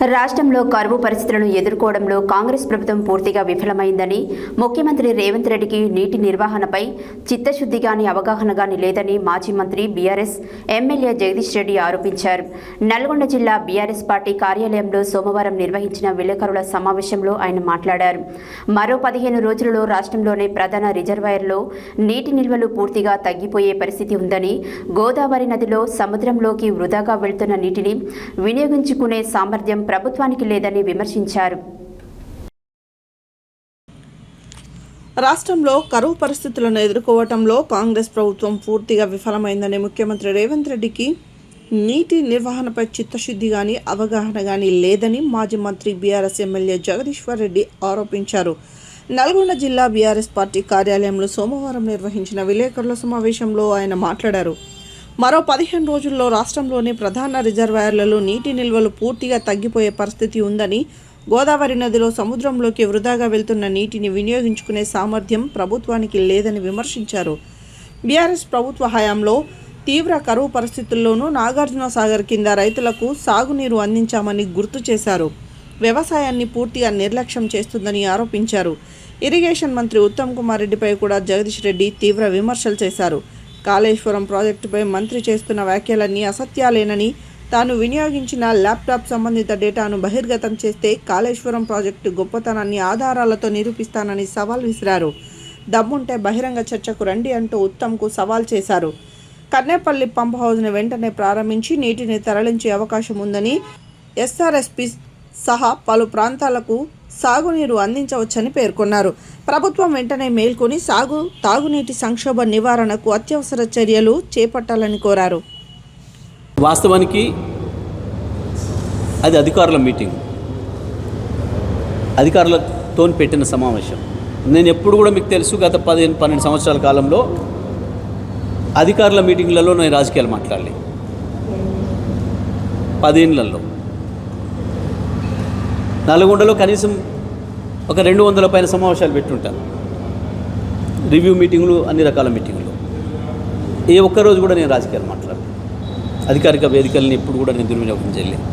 రాష్ట్రంలో కరువు పరిస్థితులను ఎదుర్కోవడంలో కాంగ్రెస్ ప్రభుత్వం పూర్తిగా విఫలమైందని, ముఖ్యమంత్రి రేవంత్ రెడ్డికి నీటి నిర్వహణపై చిత్తశుద్ధి గాని అవగాహన గాని లేదని మాజీ మంత్రి బీఆర్ఎస్ ఎమ్మెల్యే జగదీష్ రెడ్డి ఆరోపించారు. నల్గొండ జిల్లా బీఆర్ఎస్ పార్టీ కార్యాలయంలో సోమవారం నిర్వహించిన విలేకరుల సమావేశంలో ఆయన మాట్లాడారు. మరో 15 రోజులలో రాష్ట్రంలోని ప్రధాన రిజర్వాయర్లో నీటి నిల్వలు పూర్తిగా తగ్గిపోయే పరిస్థితి ఉందని, గోదావరి నదిలో సముద్రంలోకి వృధాగా వెళ్తున్న నీటిని వినియోగించుకునే సామర్థ్యం ప్రభుత్వానికి లేదని విమర్శించారు. రాష్ట్రంలో కరువు పరిస్థితులను ఎదుర్కోవటంలో కాంగ్రెస్ ప్రభుత్వం పూర్తిగా విఫలమైందని, ముఖ్యమంత్రి రేవంత్ రెడ్డికి నీటి నిర్వహణపై చిత్తశుద్ధి గాని అవగాహన గాని లేదని మాజీ మంత్రి బీఆర్ఎస్ ఎమ్మెల్యే జగదీశ్వర్ రెడ్డి ఆరోపించారు. నల్గొండ జిల్లా బీఆర్ఎస్ పార్టీ కార్యాలయంలో సోమవారం నిర్వహించిన విలేకరుల సమావేశంలో ఆయన మాట్లాడారు. మరో 15 రోజుల్లో రాష్ట్రంలోని ప్రధాన రిజర్వాయర్లలో నీటి నిల్వలు పూర్తిగా తగ్గిపోయే పరిస్థితి ఉందని, గోదావరి నదిలో సముద్రంలోకి వృధాగా వెళ్తున్న నీటిని వినియోగించుకునే సామర్థ్యం ప్రభుత్వానికి లేదని విమర్శించారు. బీఆర్ఎస్ ప్రభుత్వ హయాంలో తీవ్ర కరువు పరిస్థితుల్లోనూ నాగార్జున సాగర్ కింద రైతులకు సాగునీరు అందించామని గుర్తు చేశారు. వ్యవసాయాన్ని పూర్తిగా నిర్లక్ష్యం చేస్తుందని ఆరోపించారు. ఇరిగేషన్ మంత్రి ఉత్తమ్ కుమార్ రెడ్డిపై కూడా జగదీష్ రెడ్డి తీవ్ర విమర్శలు చేశారు. కాళేశ్వరం ప్రాజెక్టుపై మంత్రి చేస్తున్న వ్యాఖ్యలన్నీ అసత్యాలేనని, తాను వినియోగించిన ల్యాప్టాప్ సంబంధిత డేటాను బహిర్గతం చేస్తే కాళేశ్వరం ప్రాజెక్టు గొప్పతనాన్ని ఆధారాలతో నిరూపిస్తానని సవాల్ విసిరారు. దమ్ముంటే బహిరంగ చర్చకు రండి అంటూ ఉత్తమ్కు సవాల్ చేశారు. కన్నేపల్లి పంప్ హౌస్ను వెంటనే ప్రారంభించి నీటిని తరలించే అవకాశం ఉందని, ఎస్ఆర్ఎస్పీ సహా పలు ప్రాంతాలకు సాగునీరు అందించవచ్చని పేర్కొన్నారు. ప్రభుత్వం వెంటనే మేల్కొని తాగునీటి సంక్షోభ నివారణకు అత్యవసర చర్యలు చేపట్టాలని కోరారు. వాస్తవానికి అది అధికారుల మీటింగ్, అధికారులతో పెట్టిన సమావేశం. నేను ఎప్పుడు కూడా మీకు తెలుసు, గత 12 సంవత్సరాల కాలంలో అధికారుల మీటింగ్లలో నేను రాజకీయాలు మాట్లాడలే. 10 ఏళ్లలో నల్గొండలో కనీసం ఒక 200 పైన సమావేశాలు పెట్టుంటాను. రివ్యూ మీటింగులు, అన్ని రకాల మీటింగులు. ఏ ఒక్కరోజు కూడా నేను రాజకీయాలు మాట్లాడను. అధికారిక వేదికల్ని ఎప్పుడు కూడా నేను దుర్వినియోగం చేయలేదు.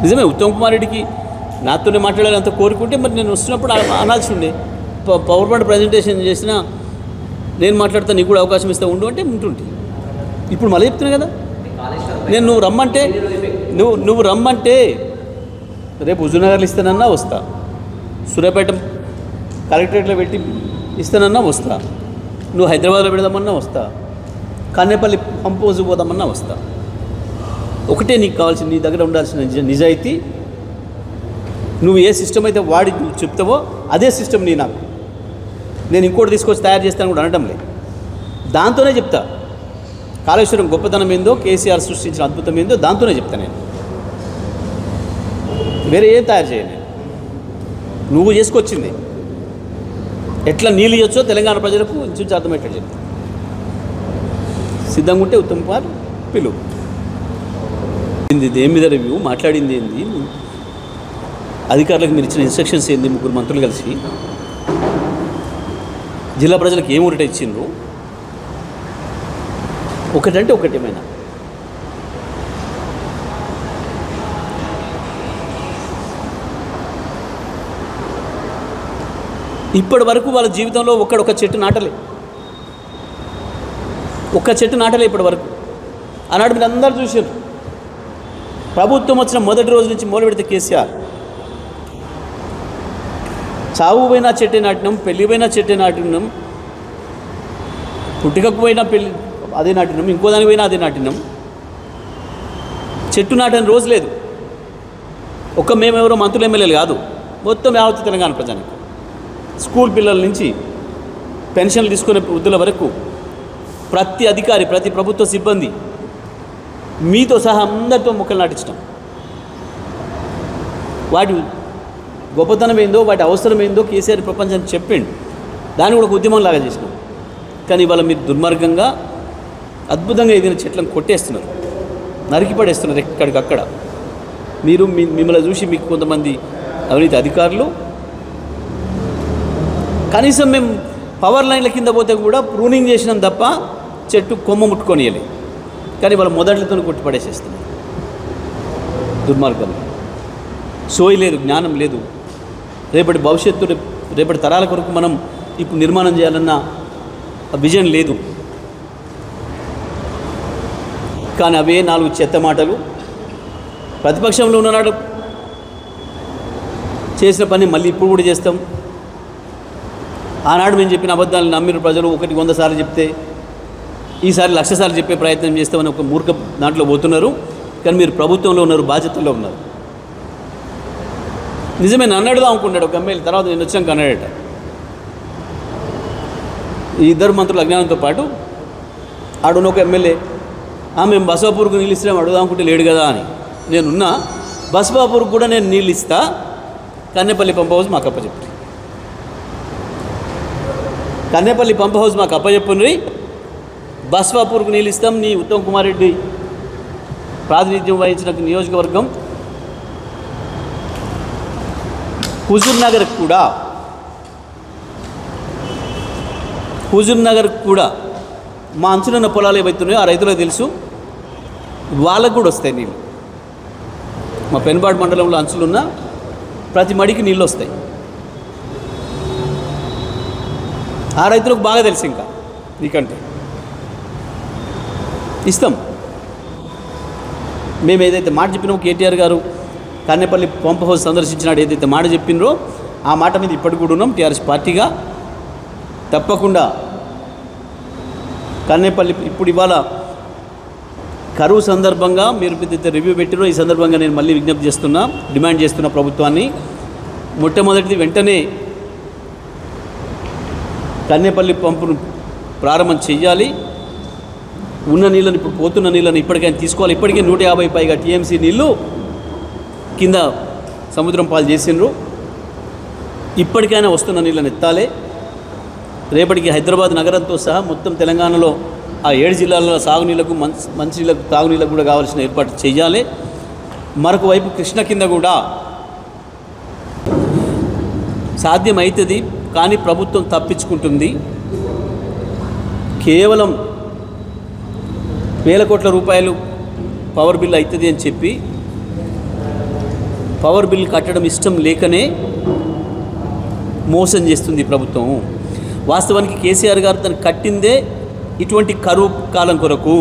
నిజమే, ఉత్తమ్ కుమార్ రెడ్డికి నాతోనే మాట్లాడాలంత కోరుకుంటే మరి నేను వస్తున్నప్పుడు అనాల్సి ఉండే. పవర్ పాయింట్ ప్రజెంటేషన్ చేసినా నేను మాట్లాడితే నీకు కూడా అవకాశం ఇస్తా ఉండు అంటే ఉంటుంటే. ఇప్పుడు మళ్ళీ చెప్తున్నా కదా, నేను నువ్వు రమ్మంటే రేపు హుజూర్నగర్లో ఇస్తానన్నా వస్తా, సూర్యాపేట కలెక్టరేట్లో పెట్టి ఇస్తానన్నా వస్తా, నువ్వు హైదరాబాద్లో పెడదామన్నా వస్తా, కన్నేపల్లి పంప్ హౌస్ పోదామన్నా వస్తా. ఒకటే నీకు కావాల్సిన, నీ దగ్గర ఉండాల్సిన నిజాయితీ. నువ్వు ఏ సిస్టమ్ అయితే వాడి నువ్వు చెప్తావో అదే సిస్టమ్ నాకు. నేను ఇంకోటి తీసుకొచ్చి తయారు చేస్తాను కూడా అనడం లేదు. దాంతోనే చెప్తా కాళేశ్వరం గొప్పతనం ఏందో, కేసీఆర్ సృష్టించిన అద్భుతం ఏందో దాంతోనే చెప్తా. నేను వేరే ఏం తయారు చేయను. నువ్వు చేసుకొచ్చింది ఎట్లా నీళ్ళు ఇవ్వచ్చో తెలంగాణ ప్రజలకు ఇంచుమించు అర్థమయ్యేటట్టు చెప్తా. సిద్ధంగా ఉంటే ఉత్తమ్ కుమార్ పిలువు. దేని మీద రివ్యూ మాట్లాడింది ఏంది, అధికారులకు మీరు ఇచ్చిన ఇన్స్ట్రక్షన్స్ ఏంది, 3 మంత్రులు కలిసి జిల్లా ప్రజలకు ఏం ఊరట ఇచ్చిండ్రు, ఒకటంటే ఒకటేమైనా. ఇప్పటి వరకు వాళ్ళ జీవితంలో ఒక్క చెట్టు నాటలే, ఇప్పటి వరకు. ఆనాడు మీరు అందరూ చూసారు, ప్రభుత్వం వచ్చిన మొదటి రోజు నుంచి మొదలు పెడితే కేసీఆర్ చావు పోయినా చెట్టే నాటినాం, పెళ్ళి పోయినా చెట్టే నాటినాం, పుట్టికకు పోయినా పెళ్ళి అదే నాటినాం, ఇంకో దానికి పోయినా అదే నాటినాం. చెట్టు నాటని రోజు లేదు. మేమెవరో మంత్రులు ఎమ్మెల్యేలు కాదు, మొత్తం యావత్ తెలంగాణ ప్రజానికి, స్కూల్ పిల్లల నుంచి పెన్షన్లు తీసుకునే వృద్ధుల వరకు ప్రతి అధికారి, ప్రతి ప్రభుత్వ సిబ్బంది మీతో సహా అందరితో మొక్కలు నాటించడం. వాటి గొప్పతనం ఏందో, వాటి అవసరం ఏందో కేసీఆర్ ప్రపంచానికి చెప్పిండు. దాన్ని కూడా ఒక ఉద్యమంలాగా చేసినాం. కానీ ఇవాళ మీరు దుర్మార్గంగా అద్భుతంగా ఏదైనా చెట్లను కొట్టేస్తున్నారు, నరికి పడేస్తున్నారు ఎక్కడికక్కడ. మిమ్మల్ని చూసి మీకు కొంతమంది అవినీతి అధికారులు కనీసం మేము పవర్ లైన్ల కింద పోతే కూడా ప్రూనింగ్ చేసినాం తప్ప చెట్టు కొమ్మ ముట్టుకొనియలే. కానీ వాళ్ళ మొదట్లతో కొట్టి పడేసేస్తున్నారు. దుర్మార్గం. సోయి లేదు, జ్ఞానం లేదు. రేపటి భవిష్యత్తు, రేపటి తరాల కొరకు మనం ఇప్పుడు నిర్మాణం చేయాలన్న విజన్ లేదు. కానీ అవే 4 చెత్త మాటలు. ప్రతిపక్షంలో ఉన్ననాడు చేసిన పని మళ్ళీ ఇప్పుడు కూడా చేస్తాం. ఆనాడు మేము చెప్పిన అబద్ధాలను నమ్మిన ప్రజలు 100 సార్లు చెప్తే ఈసారి 1,00,000 సార్లు చెప్పే ప్రయత్నం చేస్తామని ఒక మూర్ఖ దాంట్లో పోతున్నారు. కానీ మీరు ప్రభుత్వంలో ఉన్నారు, బాధ్యతల్లో ఉన్నారు. నిజమే, నన్ను అడుగుదాం అనుకున్నాడు ఒక ఎమ్మెల్యే. తర్వాత నేను వచ్చాక అన్నాడట, ఈ ఇద్దరు మంత్రుల అజ్ఞానంతో పాటు ఆడున్న ఒక ఎమ్మెల్యే, మేము బసవాపూర్కు నీళ్ళు ఇస్తాం అడుగుదాం అనుకుంటే లేడు కదా అని. నేనున్నా బసవాపూర్కు కూడా నేను నీళ్ళు ఇస్తా, కన్నేపల్లి పంప్ హౌస్ మాకు అప్పచెప్పి, కన్నేపల్లి పంప్ హౌస్ మాకు అప్పచెప్పుని, బసవాపూర్కు నీళ్ళు ఇస్తాం. నీ ఉత్తమ్ కుమార్ రెడ్డి ప్రాతినిధ్యం వహించిన నియోజకవర్గం హుజూర్ నగర్ కూడా మా అంచులున్న పొలాలు ఏవైతున్నాయో ఆ రైతులకు తెలుసు, వాళ్ళకు కూడా వస్తాయి నీళ్ళు. మా పెనుబాడు మండలంలో అంచులున్న ప్రతి మడికి నీళ్ళు వస్తాయి. ఆ రైతులకు బాగా తెలుసు. ఇంకా నీకంటే ఇస్తాం. మేము ఏదైతే మాట చెప్పినామో, కేటీఆర్ గారు కన్నేపల్లి పంప్ హౌస్ సందర్శించినాడు ఏదైతే మాట చెప్పినరో ఆ మాట మీద ఇప్పటికి కూడా ఉన్నాం. టీఆర్ఎస్ పార్టీగా తప్పకుండా కన్నేపల్లి ఇప్పుడు ఇవాళ కరువు సందర్భంగా మీరు రివ్యూ పెట్టిరో ఈ సందర్భంగా నేను మళ్ళీ విజ్ఞప్తి చేస్తున్నా, డిమాండ్ చేస్తున్న ప్రభుత్వాన్ని. మొట్టమొదటిది వెంటనే కన్నేపల్లి పంపును ప్రారంభం చెయ్యాలి. ఉన్న నీళ్ళని, ఇప్పుడు పోతున్న నీళ్ళని ఇప్పటికైనా తీసుకోవాలి. ఇప్పటికే 150 పైగా టీఎంసీ నీళ్ళు కింద సముద్రం పాలు చేసిండ్రు. ఇప్పటికైనా వస్తున్న నీళ్ళని ఎత్తాలి. రేపటికి హైదరాబాద్ నగరంతో సహా మొత్తం తెలంగాణలో ఆ 7 జిల్లాల సాగునీళ్లకు, మంచినీళ్ళకు, తాగునీళ్ళకు కూడా కావాల్సిన ఏర్పాటు చేయాలి. మరొక వైపు కృష్ణ కింద కూడా సాధ్యమవుతుంది, కానీ ప్రభుత్వం తప్పించుకుంటుంది. కేవలం వేల కోట్ల రూపాయలు పవర్ బిల్ అవుతుంది అని చెప్పి పవర్ బిల్ కట్టడం ఇష్టం లేకనే మోసం చేస్తుంది ప్రభుత్వం. వాస్తవానికి కేసీఆర్ గారు తను కట్టిందే ఇటువంటి కరువు కాలం కొరకు.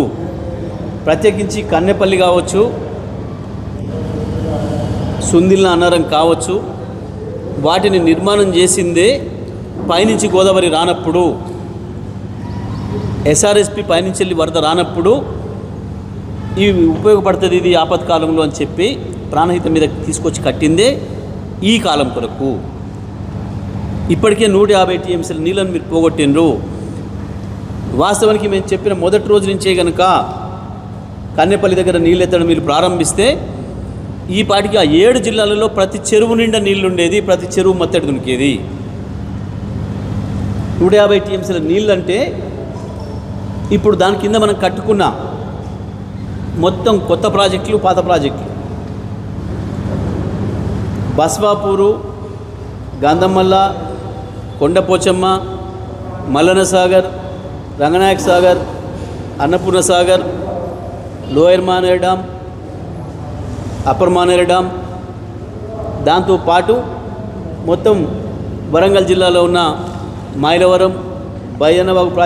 ప్రత్యేకించి కన్నెపల్లి కావచ్చు, సుందిల్న అన్నారం కావచ్చు, వాటిని నిర్మాణం చేసిందే పైనుంచి గోదావరి రానప్పుడు, ఎస్ఆర్ఎస్పి పైనుంచి వెళ్ళి వరద రానప్పుడు ఇవి ఉపయోగపడుతుంది ఇది ఆపత్కాలంలో అని చెప్పి ప్రాణహిత మీద తీసుకొచ్చి కట్టిందే ఈ కాలం కొరకు. ఇప్పటికే 150 టీఎంసీల నీళ్ళని మీరు పోగొట్టినరు. వాస్తవానికి మేము చెప్పిన మొదటి రోజు నుంచే కనుక కన్నెపల్లి దగ్గర నీళ్ళు ఎత్తడం మీరు ప్రారంభిస్తే ఈ పాటికి ఆ 7 జిల్లాలలో ప్రతి చెరువు నిండా నీళ్లుండేది, ప్రతి చెరువు మత్తడి దునికేది. 150 టీఎంసీల నీళ్ళు అంటే ఇప్పుడు దాని కింద మనం కట్టుకున్న మొత్తం కొత్త ప్రాజెక్టులు, పాత ప్రాజెక్టులు, Baswapur, Gandhamalla, Kondapochamma, Mallanna Sagar, Ranganayaka Sagar, Annapurna Sagar, lower Maneru dam, upper Maneru dam, దాంతోపాటు మొత్తం వరంగల్ జిల్లాలో ఉన్న మైలవరం, బయ్యన్నవాగు